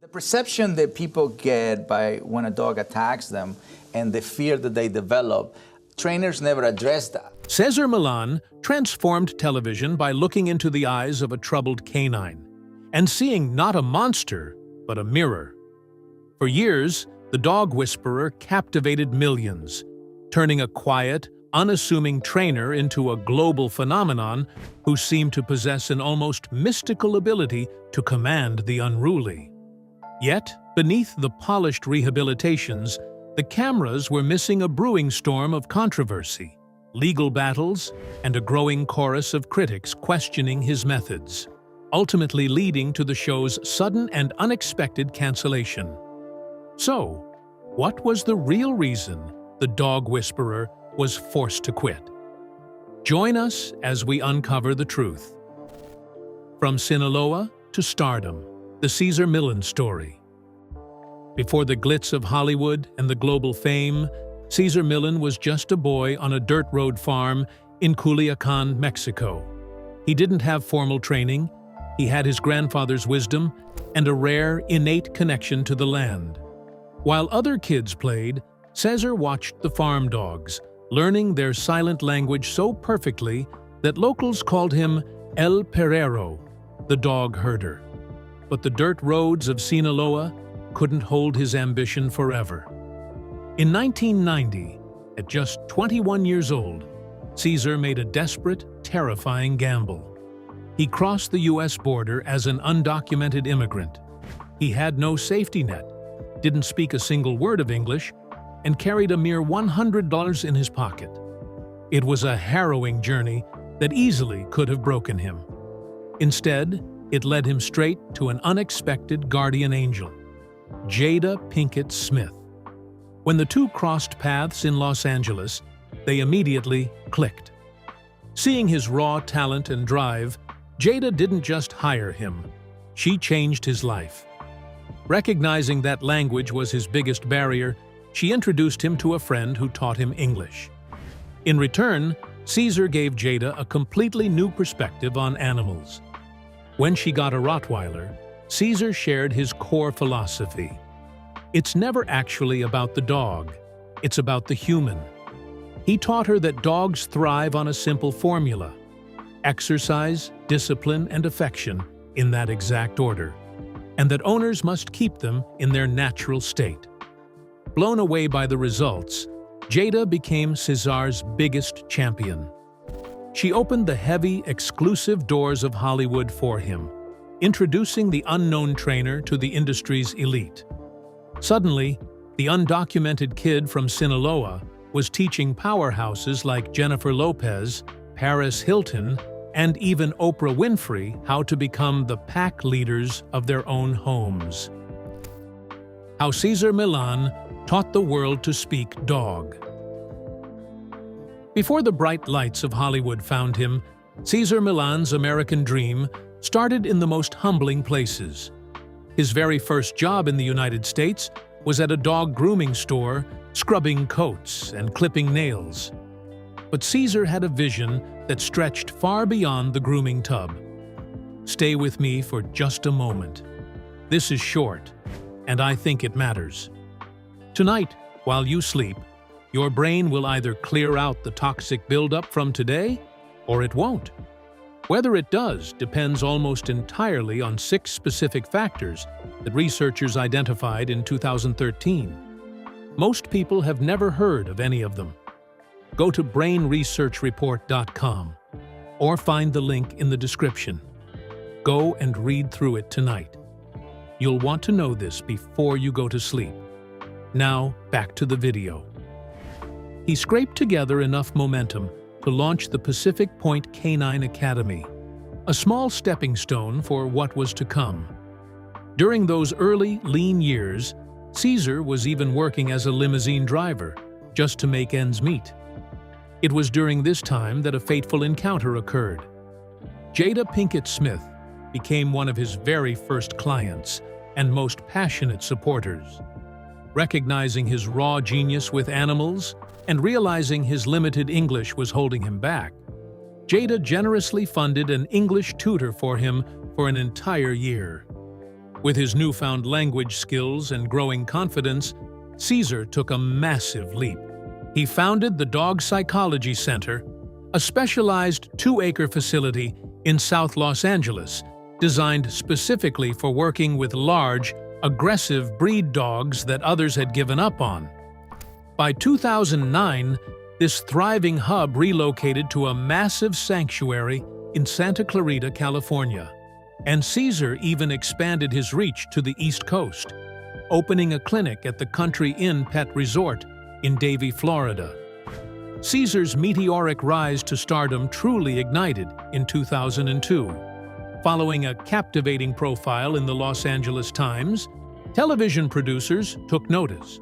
The perception that people get by when a dog attacks them and the fear that they develop, trainers never address that. Cesar Millan transformed television by looking into the eyes of a troubled canine and seeing not a monster, but a mirror. For years, the dog whisperer captivated millions, turning a quiet, unassuming trainer into a global phenomenon who seemed to possess an almost mystical ability to command the unruly. Yet, beneath the polished rehabilitations, the cameras were missing a brewing storm of controversy, legal battles, and a growing chorus of critics questioning his methods, ultimately leading to the show's sudden and unexpected cancellation. So, what was the real reason the dog whisperer was forced to quit? Join us as we uncover the truth. From Sinaloa to stardom, the Cesar Millan story. Before the glitz of Hollywood and the global fame, Cesar Millan was just a boy on a dirt road farm in Culiacan, Mexico. He didn't have formal training, he had his grandfather's wisdom and a rare, innate connection to the land. While other kids played, Cesar watched the farm dogs, learning their silent language so perfectly that locals called him El Perrero, the dog herder. But the dirt roads of Sinaloa couldn't hold his ambition forever. In 1990, at just 21 years old, Cesar made a desperate, terrifying gamble. He crossed the U.S. border as an undocumented immigrant. He had no safety net, didn't speak a single word of English, and carried a mere $100 in his pocket. It was a harrowing journey that easily could have broken him. Instead, it led him straight to an unexpected guardian angel, Jada Pinkett Smith. When the two crossed paths in Los Angeles, they immediately clicked. Seeing his raw talent and drive, Jada didn't just hire him, she changed his life. Recognizing that language was his biggest barrier, she introduced him to a friend who taught him English. In return, Cesar gave Jada a completely new perspective on animals. When she got a Rottweiler, Cesar shared his core philosophy. It's never actually about the dog, it's about the human. He taught her that dogs thrive on a simple formula: exercise, discipline, and affection in that exact order, and that owners must keep them in their natural state. Blown away by the results, Jada became Cesar's biggest champion. She opened the heavy, exclusive doors of Hollywood for him, introducing the unknown trainer to the industry's elite. Suddenly, the undocumented kid from Sinaloa was teaching powerhouses like Jennifer Lopez, Paris Hilton, and even Oprah Winfrey how to become the pack leaders of their own homes. How Cesar Millan taught the world to speak dog. Before the bright lights of Hollywood found him, Cesar Millan's American dream started in the most humbling places. His very first job in the United States was at a dog grooming store, scrubbing coats and clipping nails. But Cesar had a vision that stretched far beyond the grooming tub. Stay with me for just a moment. This is short, and I think it matters. Tonight, while you sleep, your brain will either clear out the toxic buildup from today, or it won't. Whether it does depends almost entirely on 6 specific factors that researchers identified in 2013. Most people have never heard of any of them. Go to brainresearchreport.com or find the link in the description. Go and read through it tonight. You'll want to know this before you go to sleep. Now, back to the video. He scraped together enough momentum to launch the Pacific Point Canine Academy, a small stepping stone for what was to come. During those early, lean years, Cesar was even working as a limousine driver, just to make ends meet. It was during this time that a fateful encounter occurred. Jada Pinkett Smith became one of his very first clients and most passionate supporters. Recognizing his raw genius with animals and realizing his limited English was holding him back, Jada generously funded an English tutor for him for an entire year. With his newfound language skills and growing confidence, Cesar took a massive leap. He founded the Dog Psychology Center, a specialized 2-acre facility in South Los Angeles, designed specifically for working with large, aggressive breed dogs that others had given up on. By 2009, this thriving hub relocated to a massive sanctuary in Santa Clarita, California, and Cesar even expanded his reach to the East Coast, opening a clinic at the Country Inn Pet Resort in Davie, Florida. Cesar's meteoric rise to stardom truly ignited in 2002. Following a captivating profile in the Los Angeles Times, television producers took notice.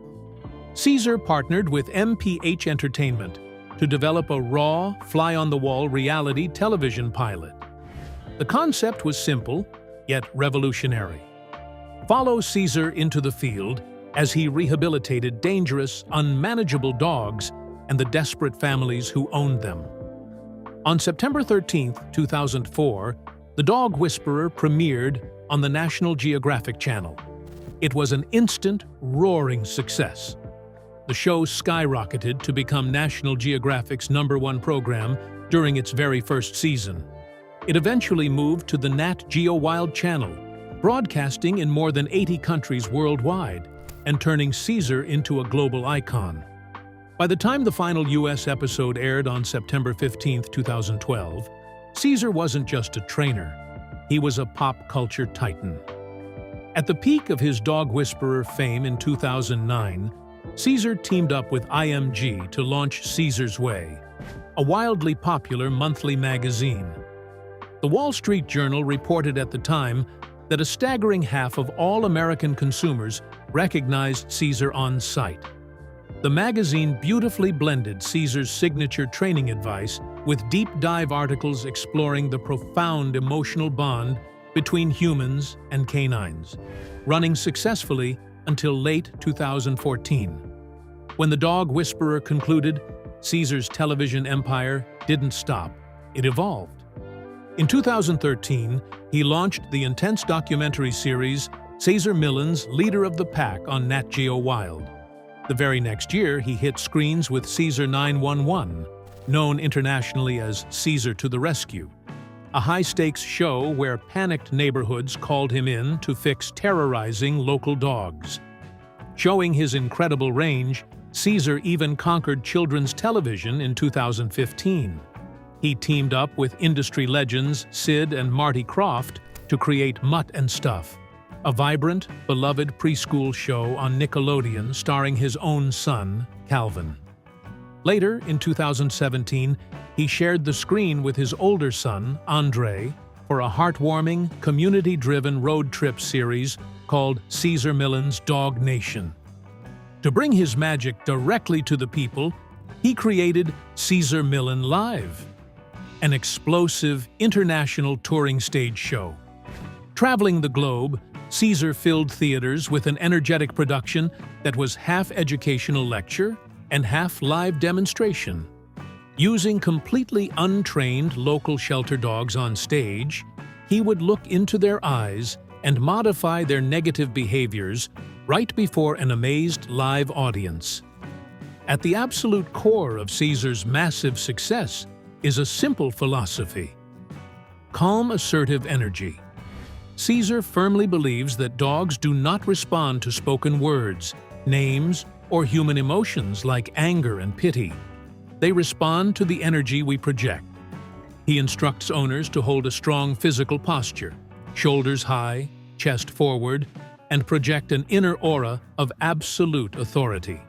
Cesar partnered with MPH Entertainment to develop a raw, fly-on-the-wall reality television pilot. The concept was simple, yet revolutionary. Follow Cesar into the field as he rehabilitated dangerous, unmanageable dogs and the desperate families who owned them. On September 13, 2004, The Dog Whisperer premiered on the National Geographic Channel. It was an instant, roaring success. The show skyrocketed to become National Geographic's #1 program during its very first season. It eventually moved to the Nat Geo Wild Channel, broadcasting in more than 80 countries worldwide and turning Cesar into a global icon. By the time the final U.S. episode aired on September 15, 2012, Cesar wasn't just a trainer, he was a pop culture titan. At the peak of his Dog Whisperer fame in 2009, Cesar teamed up with IMG to launch Cesar's Way, a wildly popular monthly magazine. The Wall Street Journal reported at the time that a staggering half of all American consumers recognized Cesar on sight. The magazine beautifully blended Cesar's signature training advice with deep-dive articles exploring the profound emotional bond between humans and canines, running successfully until late 2014. When The Dog Whisperer concluded, Cesar's television empire didn't stop, it evolved. In 2013, he launched the intense documentary series Cesar Millan's Leader of the Pack on Nat Geo Wild. The very next year, he hit screens with Cesar 911, known internationally as Cesar to the Rescue, a high-stakes show where panicked neighborhoods called him in to fix terrorizing local dogs. Showing his incredible range, Cesar even conquered children's television in 2015. He teamed up with industry legends Sid and Marty Krofft to create Mutt and Stuff, a vibrant, beloved preschool show on Nickelodeon starring his own son, Calvin. Later, in 2017, he shared the screen with his older son, Andre, for a heartwarming, community-driven road trip series called Cesar Millan's Dog Nation. To bring his magic directly to the people, he created Cesar Millan Live, an explosive international touring stage show. Traveling the globe, Cesar filled theaters with an energetic production that was half educational lecture and half live demonstration. Using completely untrained local shelter dogs on stage, he would look into their eyes and modify their negative behaviors right before an amazed live audience. At the absolute core of Cesar's massive success is a simple philosophy: calm, assertive energy. Cesar firmly believes that dogs do not respond to spoken words, names, or human emotions like anger and pity. They respond to the energy we project. He instructs owners to hold a strong physical posture, shoulders high, chest forward, and project an inner aura of absolute authority.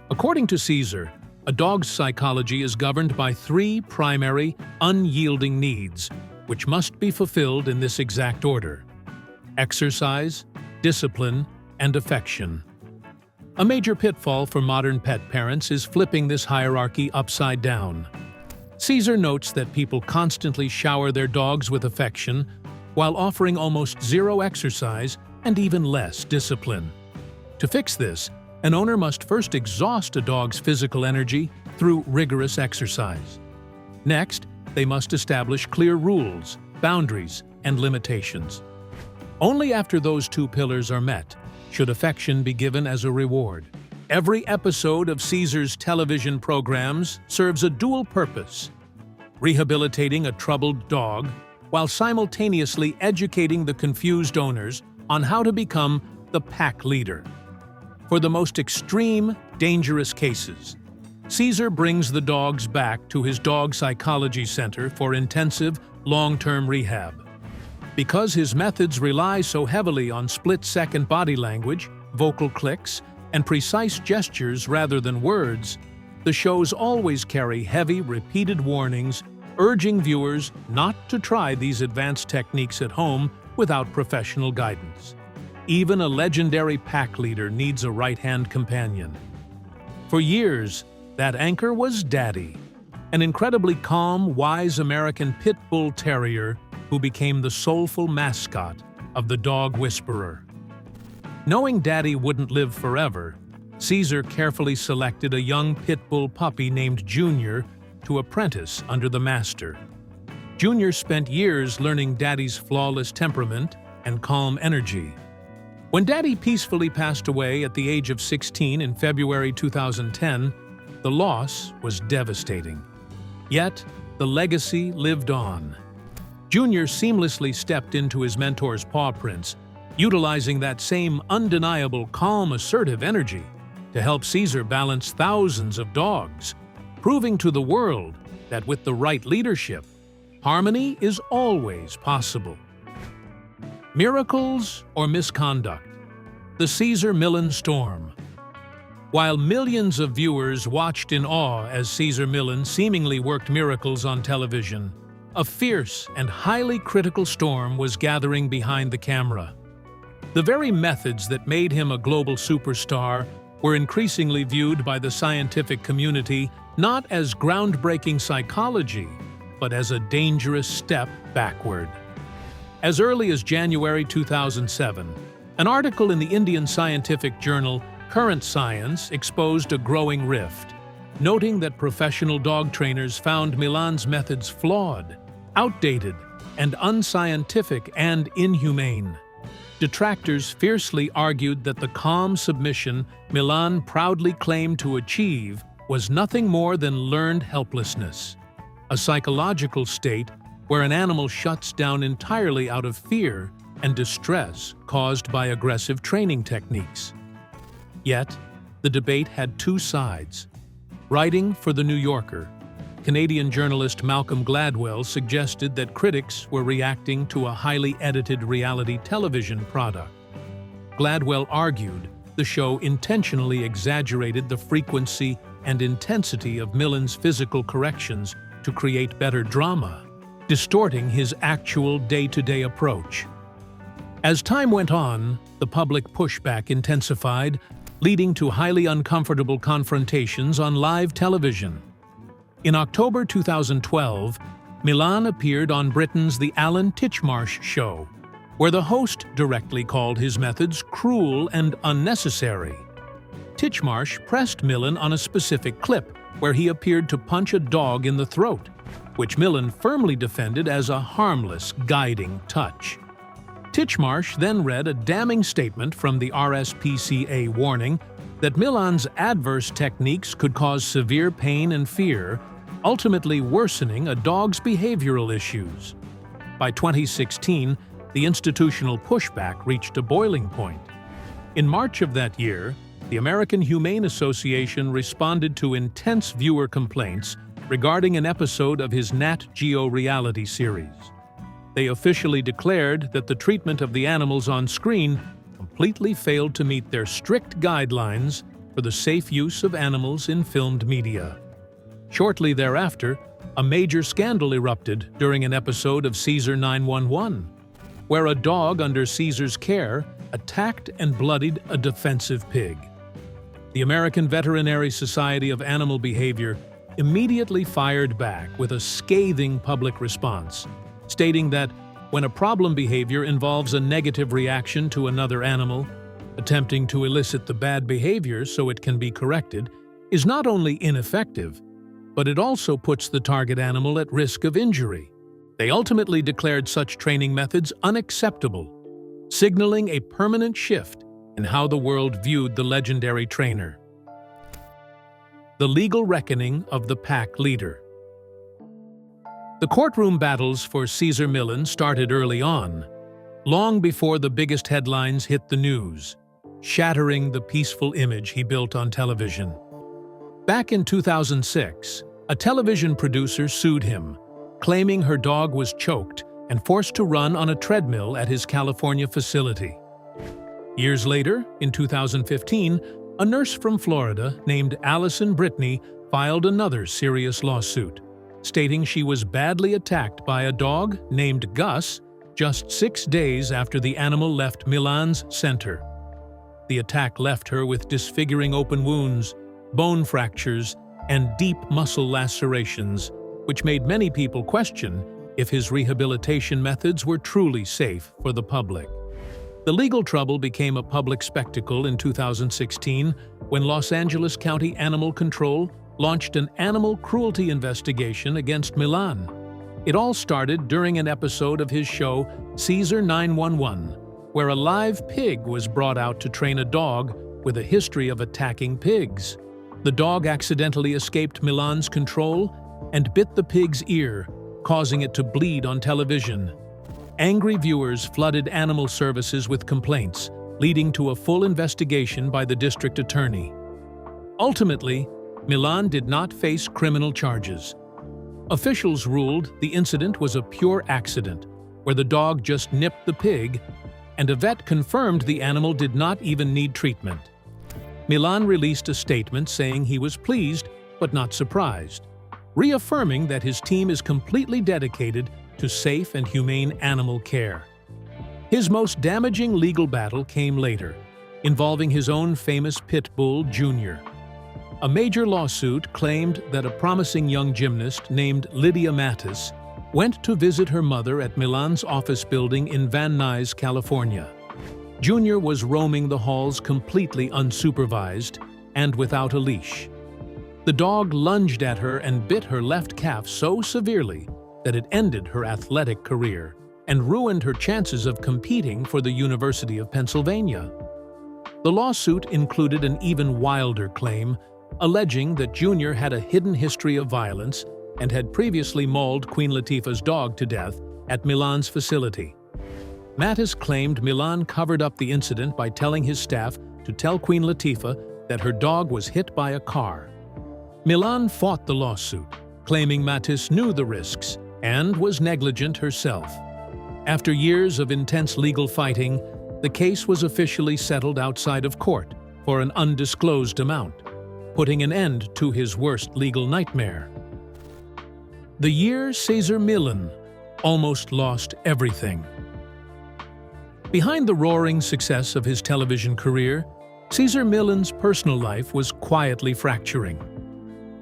According to Cesar, a dog's psychology is governed by 3 primary, unyielding needs, which must be fulfilled in this exact order: exercise, discipline, and affection. A major pitfall for modern pet parents is flipping this hierarchy upside down. Cesar notes that people constantly shower their dogs with affection while offering almost zero exercise and even less discipline. To fix this, an owner must first exhaust a dog's physical energy through rigorous exercise. Next, they must establish clear rules, boundaries, and limitations. Only after those two pillars are met should affection be given as a reward. Every episode of Cesar's television programs serves a dual purpose: rehabilitating a troubled dog while simultaneously educating the confused owners on how to become the pack leader. For the most extreme, dangerous cases, Cesar brings the dogs back to his dog psychology center for intensive, long-term rehab. Because his methods rely so heavily on split-second body language, vocal clicks, and precise gestures rather than words, the shows always carry heavy, repeated warnings urging viewers not to try these advanced techniques at home without professional guidance. Even a legendary pack leader needs a right-hand companion. For years, that anchor was Daddy, an incredibly calm, wise American pit bull terrier who became the soulful mascot of the Dog Whisperer. Knowing Daddy wouldn't live forever, Cesar carefully selected a young pit bull puppy named Junior to apprentice under the master. Junior spent years learning Daddy's flawless temperament and calm energy. When Daddy peacefully passed away at the age of 16 in February 2010, the loss was devastating. Yet, the legacy lived on. Junior seamlessly stepped into his mentor's paw prints, utilizing that same undeniable, calm, assertive energy to help Cesar balance thousands of dogs, proving to the world that with the right leadership, harmony is always possible. Miracles or misconduct? The Cesar Millan storm. While millions of viewers watched in awe as Cesar Millan seemingly worked miracles on television, a fierce and highly critical storm was gathering behind the camera. The very methods that made him a global superstar were increasingly viewed by the scientific community not as groundbreaking psychology, but as a dangerous step backward. As early as January 2007, an article in the Indian scientific journal Current Science exposed a growing rift, noting that professional dog trainers found Millan's methods flawed, outdated, and unscientific and inhumane. Detractors fiercely argued that the calm submission Millan proudly claimed to achieve was nothing more than learned helplessness, a psychological state where an animal shuts down entirely out of fear and distress caused by aggressive training techniques. Yet, the debate had two sides. Writing for The New Yorker, Canadian journalist Malcolm Gladwell suggested that critics were reacting to a highly edited reality television product. Gladwell argued the show intentionally exaggerated the frequency and intensity of Millan's physical corrections to create better drama, distorting his actual day-to-day approach. As time went on, the public pushback intensified, leading to highly uncomfortable confrontations on live television. In October 2012, Millan appeared on Britain's The Alan Titchmarsh Show, where the host directly called his methods cruel and unnecessary. Titchmarsh pressed Millan on a specific clip where he appeared to punch a dog in the throat, which Millan firmly defended as a harmless, guiding touch. Titchmarsh then read a damning statement from the RSPCA warning that Millan's adverse techniques could cause severe pain and fear, ultimately worsening a dog's behavioral issues. By 2016, the institutional pushback reached a boiling point. In March of that year, the American Humane Association responded to intense viewer complaints regarding an episode of his Nat Geo reality series. They officially declared that the treatment of the animals on screen completely failed to meet their strict guidelines for the safe use of animals in filmed media. Shortly thereafter, a major scandal erupted during an episode of Cesar 911, where a dog under Cesar's care attacked and bloodied a defensive pig. The American Veterinary Society of Animal Behavior immediately fired back with a scathing public response, stating that when a problem behavior involves a negative reaction to another animal, attempting to elicit the bad behavior so it can be corrected is not only ineffective, but it also puts the target animal at risk of injury. They ultimately declared such training methods unacceptable, signaling a permanent shift in how the world viewed the legendary trainer. The legal reckoning of the pack leader. The courtroom battles for Cesar Millan started early on, long before the biggest headlines hit the news, shattering the peaceful image he built on television. Back in 2006, a television producer sued him, claiming her dog was choked and forced to run on a treadmill at his California facility. Years later, in 2015, a nurse from Florida named Allison Brittany filed another serious lawsuit, stating she was badly attacked by a dog named Gus just 6 days after the animal left Millan's center. The attack left her with disfiguring open wounds, bone fractures, and deep muscle lacerations, which made many people question if his rehabilitation methods were truly safe for the public. The legal trouble became a public spectacle in 2016 when Los Angeles County Animal Control launched an animal cruelty investigation against Millan. It all started during an episode of his show Cesar 911, where a live pig was brought out to train a dog with a history of attacking pigs. The dog accidentally escaped Millan's control and bit the pig's ear, causing it to bleed on television. Angry viewers flooded animal services with complaints, leading to a full investigation by the district attorney. Ultimately, Millan did not face criminal charges. Officials ruled the incident was a pure accident, where the dog just nipped the pig, and a vet confirmed the animal did not even need treatment. Millan released a statement saying he was pleased but not surprised, reaffirming that his team is completely dedicated to safe and humane animal care. His most damaging legal battle came later, involving his own famous pit bull, Junior. A major lawsuit claimed that a promising young gymnast named Lydia Mattis went to visit her mother at Millan's office building in Van Nuys, California. Junior was roaming the halls completely unsupervised and without a leash. The dog lunged at her and bit her left calf so severely that it ended her athletic career and ruined her chances of competing for the University of Pennsylvania. The lawsuit included an even wilder claim, alleging that Junior had a hidden history of violence and had previously mauled Queen Latifah's dog to death at Millan's facility. Mattis claimed Millan covered up the incident by telling his staff to tell Queen Latifah that her dog was hit by a car. Millan fought the lawsuit, claiming Mattis knew the risks and was negligent herself. After years of intense legal fighting, the case was officially settled outside of court for an undisclosed amount, putting an end to his worst legal nightmare. The year Cesar Millan almost lost everything. Behind the roaring success of his television career, Cesar Millan's personal life was quietly fracturing.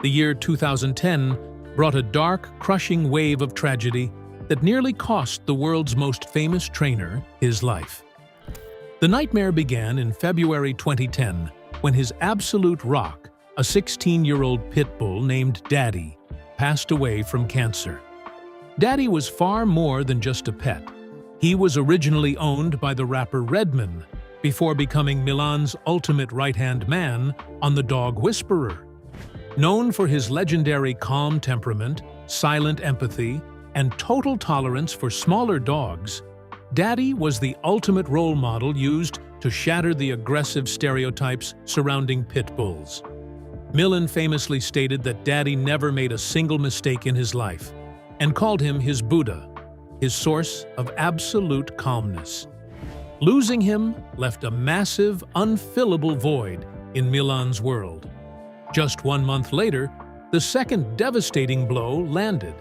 The year 2010 brought a dark, crushing wave of tragedy that nearly cost the world's most famous trainer his life. The nightmare began in February 2010 when his absolute rock, a 16-year-old pit bull named Daddy, passed away from cancer. Daddy was far more than just a pet. He was originally owned by the rapper Redman before becoming Millan's ultimate right-hand man on The Dog Whisperer. Known for his legendary calm temperament, silent empathy, and total tolerance for smaller dogs, Daddy was the ultimate role model used to shatter the aggressive stereotypes surrounding pit bulls. Millan famously stated that Daddy never made a single mistake in his life and called him his Buddha, his source of absolute calmness. Losing him left a massive, unfillable void in Millan's world. Just 1 month later, the second devastating blow landed.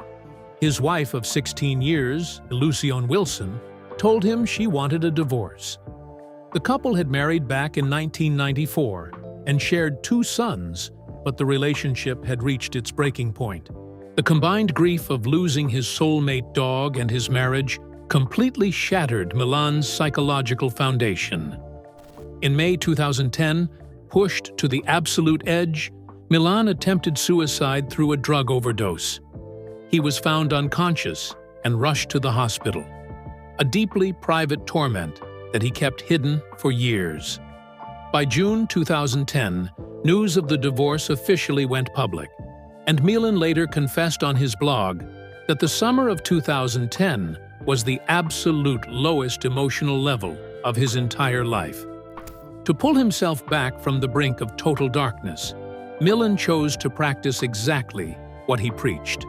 His wife of 16 years, Lucien Wilson, told him she wanted a divorce. The couple had married back in 1994 and shared 2 sons, but the relationship had reached its breaking point. The combined grief of losing his soulmate dog and his marriage completely shattered Millan's psychological foundation. In May 2010, pushed to the absolute edge, Millan attempted suicide through a drug overdose. He was found unconscious and rushed to the hospital. A deeply private torment that he kept hidden for years. By June 2010, news of the divorce officially went public, and Millan later confessed on his blog that the summer of 2010 was the absolute lowest emotional level of his entire life. To pull himself back from the brink of total darkness, Millan chose to practice exactly what he preached.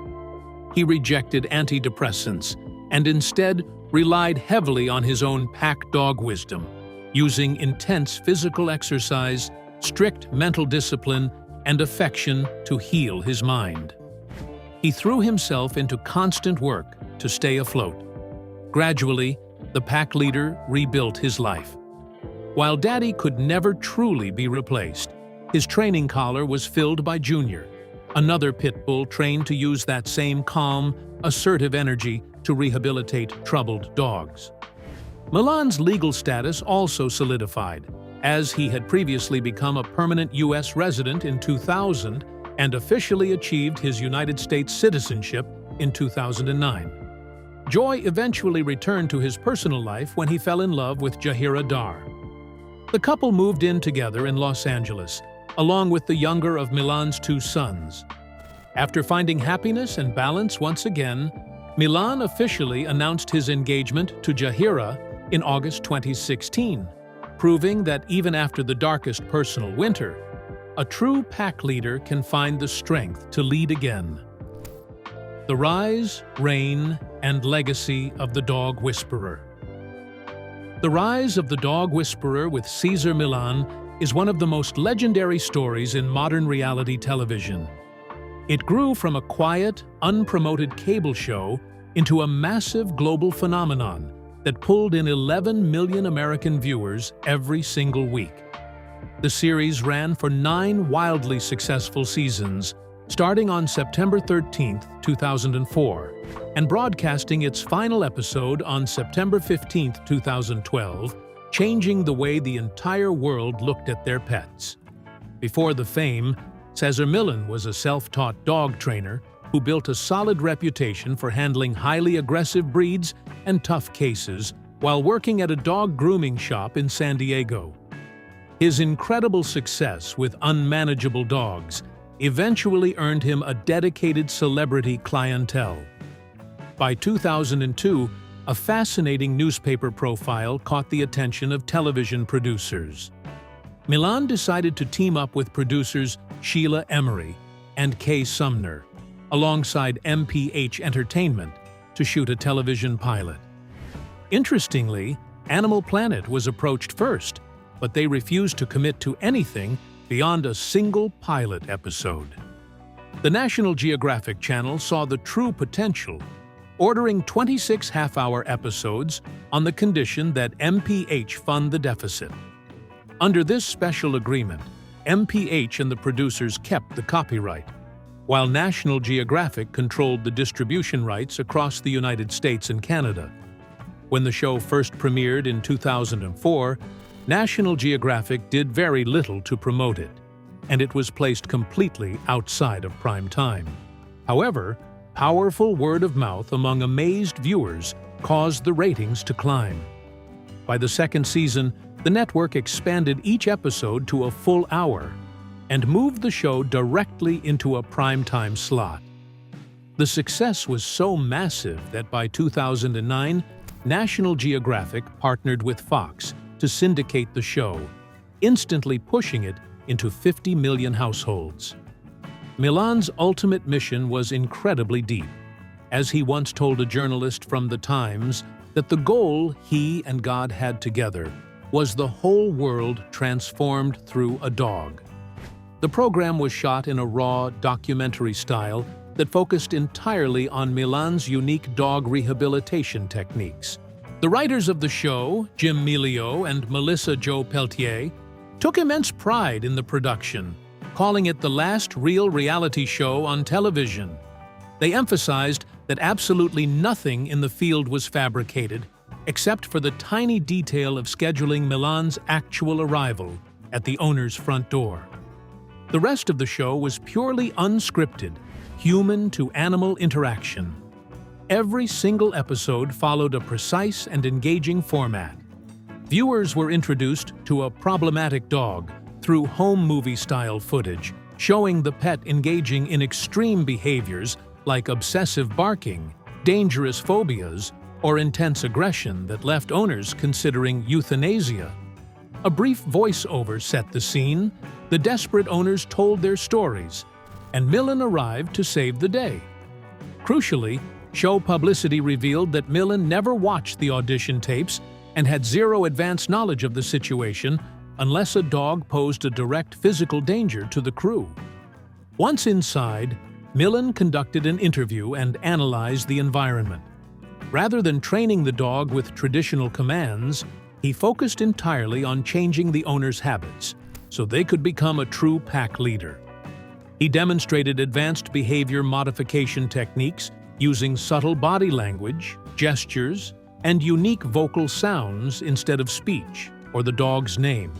He rejected antidepressants and instead relied heavily on his own pack dog wisdom, using intense physical exercise, strict mental discipline, and affection to heal his mind. He threw himself into constant work to stay afloat. Gradually, the pack leader rebuilt his life. While Daddy could never truly be replaced, his training collar was filled by Junior, another pit bull trained to use that same calm, assertive energy to rehabilitate troubled dogs. Millan's legal status also solidified, as he had previously become a permanent U.S. resident in 2000 and officially achieved his United States citizenship in 2009. Joy eventually returned to his personal life when he fell in love with Jahira Dar. The couple moved in together in Los Angeles, along with the younger of Millan's two sons. After finding happiness and balance once again, Millan officially announced his engagement to Jahira in August 2016, proving that even after the darkest personal winter, a true pack leader can find the strength to lead again. The rise, reign, and legacy of the Dog Whisperer. The rise of the Dog Whisperer with Cesar Millan is one of the most legendary stories in modern reality television. It grew from a quiet, unpromoted cable show into a massive global phenomenon that pulled in 11 million American viewers every single week. The series ran for 9 wildly successful seasons, starting on September 13, 2004, and broadcasting its final episode on September 15, 2012, changing the way the entire world looked at their pets. Before the fame, Cesar Millan was a self-taught dog trainer who built a solid reputation for handling highly aggressive breeds and tough cases while working at a dog grooming shop in San Diego. His incredible success with unmanageable dogs eventually earned him a dedicated celebrity clientele. By 2002, a fascinating newspaper profile caught the attention of television producers. Millan decided to team up with producers Sheila Emery and Kay Sumner, alongside MPH Entertainment, to shoot a television pilot. Interestingly, Animal Planet was approached first, but they refused to commit to anything beyond a single pilot episode. The National Geographic Channel saw the true potential, ordering 26 half-hour episodes on the condition that MPH fund the deficit. Under this special agreement, MPH and the producers kept the copyright, while National Geographic controlled the distribution rights across the United States and Canada. When the show first premiered in 2004, National Geographic did very little to promote it, and it was placed completely outside of prime time. However, powerful word of mouth among amazed viewers caused the ratings to climb. By the second season, the network expanded each episode to a full hour and moved the show directly into a primetime slot. The success was so massive that by 2009, National Geographic partnered with Fox to syndicate the show, instantly pushing it into 50 million households. Millan's ultimate mission was incredibly deep, as he once told a journalist from The Times that the goal he and God had together was the whole world transformed through a dog. The program was shot in a raw, documentary style that focused entirely on Millan's unique dog rehabilitation techniques. The writers of the show, Jim Melio and Melissa Jo Peltier, took immense pride in the production, calling it the last real reality show on television. They emphasized that absolutely nothing in the field was fabricated, except for the tiny detail of scheduling Millan's actual arrival at the owner's front door. The rest of the show was purely unscripted, human-to-animal interaction. Every single episode followed a precise and engaging format. Viewers were introduced to a problematic dog through home movie-style footage, showing the pet engaging in extreme behaviors like obsessive barking, dangerous phobias, or intense aggression that left owners considering euthanasia. A brief voiceover set the scene, the desperate owners told their stories, and Millan arrived to save the day. Crucially, show publicity revealed that Millan never watched the audition tapes and had zero advance knowledge of the situation unless a dog posed a direct physical danger to the crew. Once inside, Millan conducted an interview and analyzed the environment. Rather than training the dog with traditional commands, he focused entirely on changing the owner's habits so they could become a true pack leader. He demonstrated advanced behavior modification techniques using subtle body language, gestures, and unique vocal sounds instead of speech or the dog's name.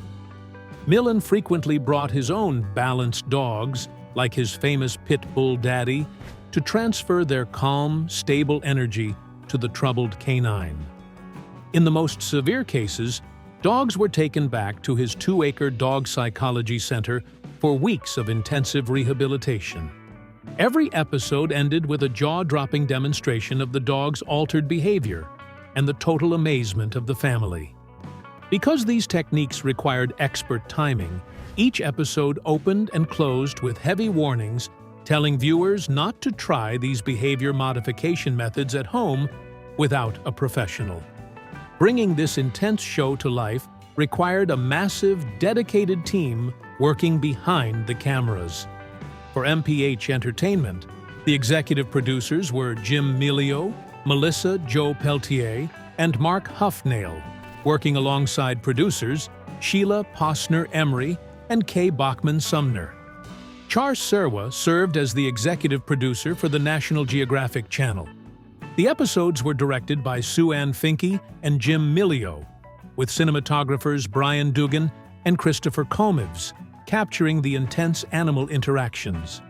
Millan frequently brought his own balanced dogs, like his famous pit bull daddy, to transfer their calm, stable energy to the troubled canine. In the most severe cases, dogs were taken back to his 2-acre dog psychology center for weeks of intensive rehabilitation. Every episode ended with a jaw-dropping demonstration of the dog's altered behavior and the total amazement of the family. Because these techniques required expert timing, each episode opened and closed with heavy warnings telling viewers not to try these behavior modification methods at home without a professional. Bringing this intense show to life required a massive, dedicated team working behind the cameras. For MPH Entertainment, the executive producers were Jim Milio, Melissa Jo Peltier, and Mark Huffnail, working alongside producers Sheila Posner-Emery and Kay Bachman-Sumner. Char Serwa served as the executive producer for the National Geographic Channel. The episodes were directed by Sue Ann Finke and Jim Milio, with cinematographers Brian Dugan and Christopher Comivs, capturing the intense animal interactions.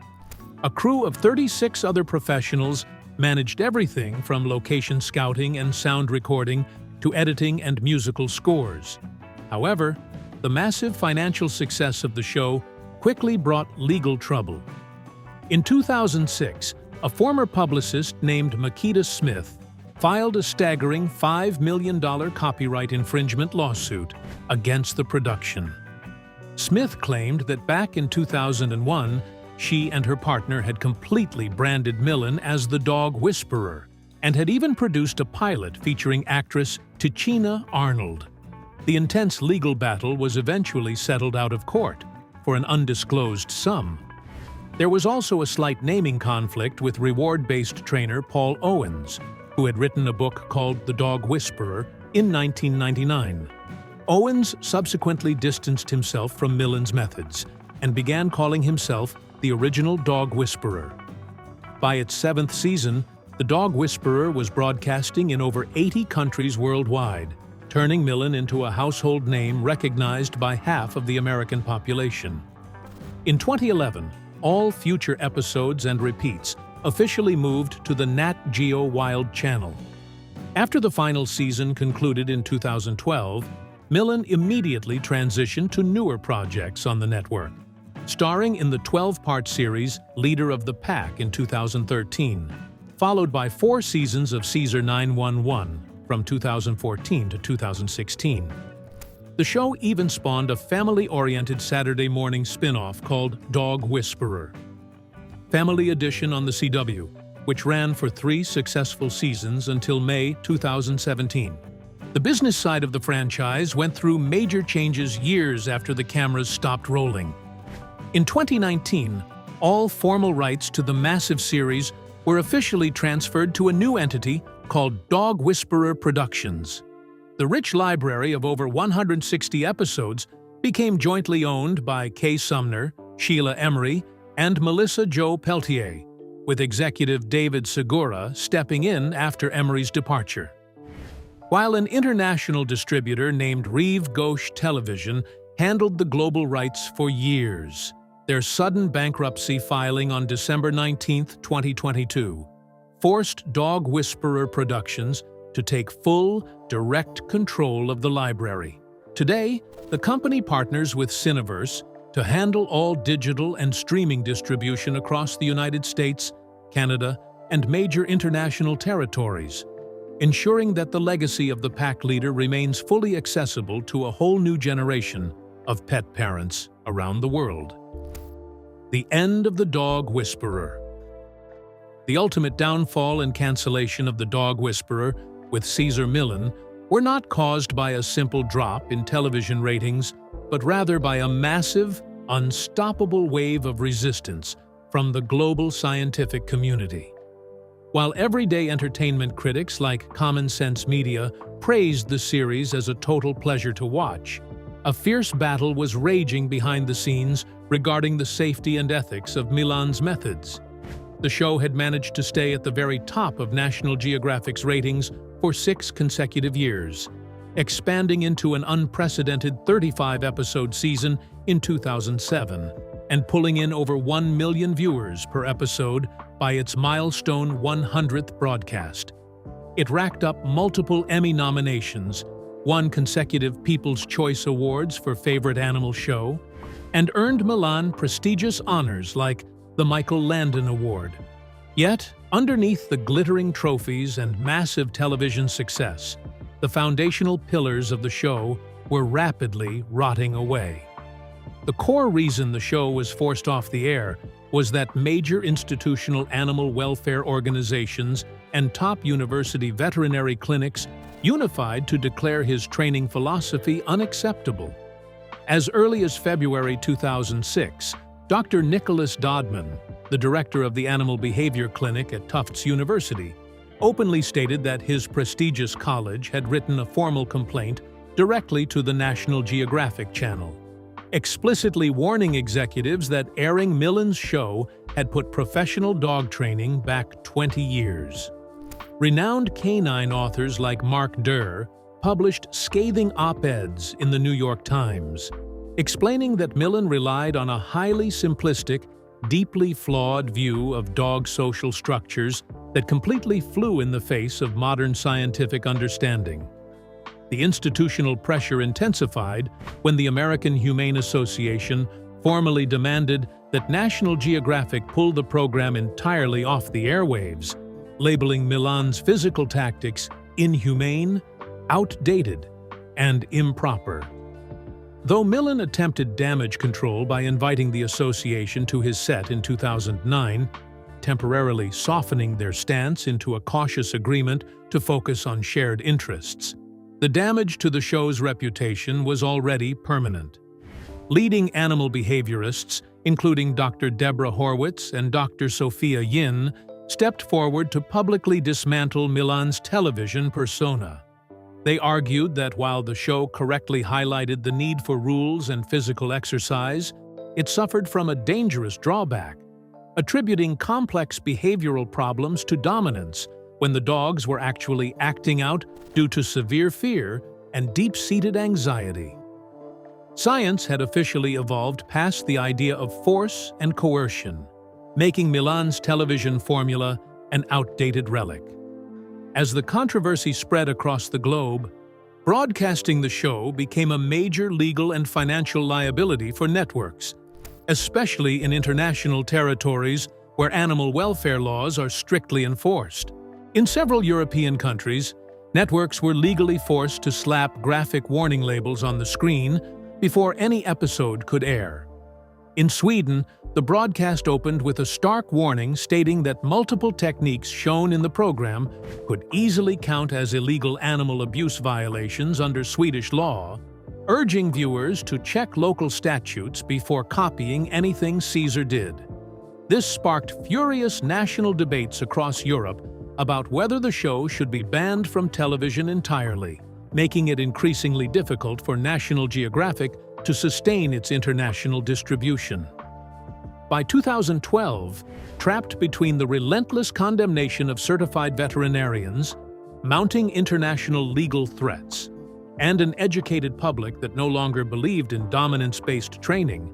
A crew of 36 other professionals managed everything from location scouting and sound recording to editing and musical scores. However, the massive financial success of the show quickly brought legal trouble. In 2006, a former publicist named Makita Smith filed a staggering $5 million copyright infringement lawsuit against the production. Smith claimed that back in 2001, she and her partner had completely branded Millan as the Dog Whisperer and had even produced a pilot featuring actress Tichina Arnold. The intense legal battle was eventually settled out of court for an undisclosed sum. There was also a slight naming conflict with reward-based trainer Paul Owens, who had written a book called The Dog Whisperer in 1999. Owens subsequently distanced himself from Millan's methods and began calling himself the original Dog Whisperer. By its 7th season, The Dog Whisperer was broadcasting in over 80 countries worldwide, turning Millan into a household name recognized by half of the American population. In 2011, all future episodes and repeats officially moved to the Nat Geo Wild channel. After the final season concluded in 2012, Millan immediately transitioned to newer projects on the network, starring in the 12-part series Leader of the Pack in 2013, followed by 4 seasons of Cesar 911 from 2014 to 2016. The show even spawned a family-oriented Saturday morning spin-off called Dog Whisperer. Family Edition on the CW, which ran for 3 successful seasons until May 2017. The business side of the franchise went through major changes years after the cameras stopped rolling. In 2019, all formal rights to the massive series were officially transferred to a new entity called Dog Whisperer Productions. The rich library of over 160 episodes became jointly owned by Kay Sumner, Sheila Emery, and Melissa Jo Peltier, with executive David Segura stepping in after Emery's departure. While an international distributor named Reeve Ghosh Television handled the global rights for years, their sudden bankruptcy filing on December 19, 2022, forced Dog Whisperer Productions to take full, direct control of the library. Today, the company partners with Cineverse to handle all digital and streaming distribution across the United States, Canada, and major international territories, ensuring that the legacy of the pack leader remains fully accessible to a whole new generation of pet parents around the world. The end of the dog whisperer. The ultimate downfall and cancellation of the dog whisperer with Cesar Millan were not caused by a simple drop in television ratings, but rather by a massive, unstoppable wave of resistance from the global scientific community. While everyday entertainment critics like Common Sense Media praised the series as a total pleasure to watch, a fierce battle was raging behind the scenes regarding the safety and ethics of Millan's methods. The show had managed to stay at the very top of National Geographic's ratings for 6 consecutive years, expanding into an unprecedented 35-episode season in 2007, and pulling in over 1 million viewers per episode by its milestone 100th broadcast. It racked up multiple Emmy nominations, won consecutive People's Choice Awards for Favorite Animal Show, and earned Millan prestigious honors like the Michael Landon Award. Yet, underneath the glittering trophies and massive television success, the foundational pillars of the show were rapidly rotting away. The core reason the show was forced off the air was that major institutional animal welfare organizations and top university veterinary clinics unified to declare his training philosophy unacceptable. As early as February 2006, Dr. Nicholas Dodman, the director of the Animal Behavior Clinic at Tufts University, openly stated that his prestigious college had written a formal complaint directly to the National Geographic Channel, explicitly warning executives that airing Millan's show had put professional dog training back 20 years. Renowned canine authors like Mark Durr published scathing op-eds in the New York Times, explaining that Millan relied on a highly simplistic, deeply flawed view of dog social structures that completely flew in the face of modern scientific understanding. The institutional pressure intensified when the American Humane Association formally demanded that National Geographic pull the program entirely off the airwaves, labeling Millan's physical tactics inhumane, outdated, and improper. Though Millan attempted damage control by inviting the association to his set in 2009, temporarily softening their stance into a cautious agreement to focus on shared interests, the damage to the show's reputation was already permanent. Leading animal behaviorists, including Dr. Deborah Horwitz and Dr. Sophia Yin, stepped forward to publicly dismantle Millan's television persona. They argued that while the show correctly highlighted the need for rules and physical exercise, it suffered from a dangerous drawback, attributing complex behavioral problems to dominance when the dogs were actually acting out due to severe fear and deep-seated anxiety. Science had officially evolved past the idea of force and coercion, making Millan's television formula an outdated relic. As the controversy spread across the globe, broadcasting the show became a major legal and financial liability for networks, especially in international territories where animal welfare laws are strictly enforced. In several European countries, networks were legally forced to slap graphic warning labels on the screen before any episode could air. In Sweden, the broadcast opened with a stark warning stating that multiple techniques shown in the program could easily count as illegal animal abuse violations under Swedish law, urging viewers to check local statutes before copying anything Cesar did. This sparked furious national debates across Europe about whether the show should be banned from television entirely, making it increasingly difficult for National Geographic to sustain its international distribution. By 2012, trapped between the relentless condemnation of certified veterinarians, mounting international legal threats, and an educated public that no longer believed in dominance-based training,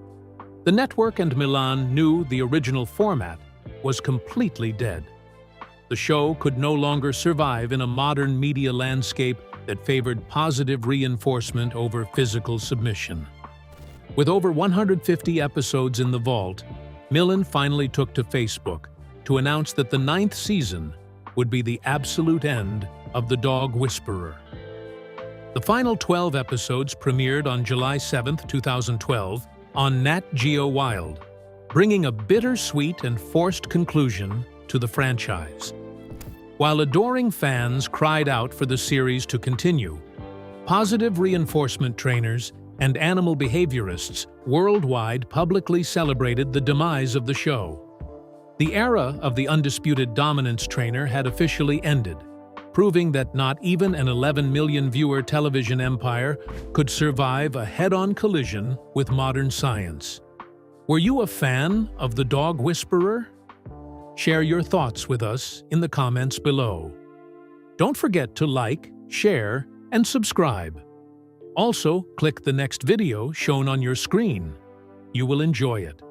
the network and Millan knew the original format was completely dead. the show could no longer survive in a modern media landscape that favored positive reinforcement over physical submission. With over 150 episodes in the vault, Millan finally took to Facebook to announce that the 9th season would be the absolute end of The Dog Whisperer. The final 12 episodes premiered on July 7, 2012, on Nat Geo Wild, bringing a bittersweet and forced conclusion to the franchise. While adoring fans cried out for the series to continue, positive reinforcement trainers and animal behaviorists worldwide publicly celebrated the demise of the show. The era of the undisputed dominance trainer had officially ended, proving that not even an 11 million viewer television empire could survive a head-on collision with modern science. Were you a fan of The Dog Whisperer? Share your thoughts with us in the comments below. Don't forget to like, share, and subscribe. Also, click the next video shown on your screen. You will enjoy it.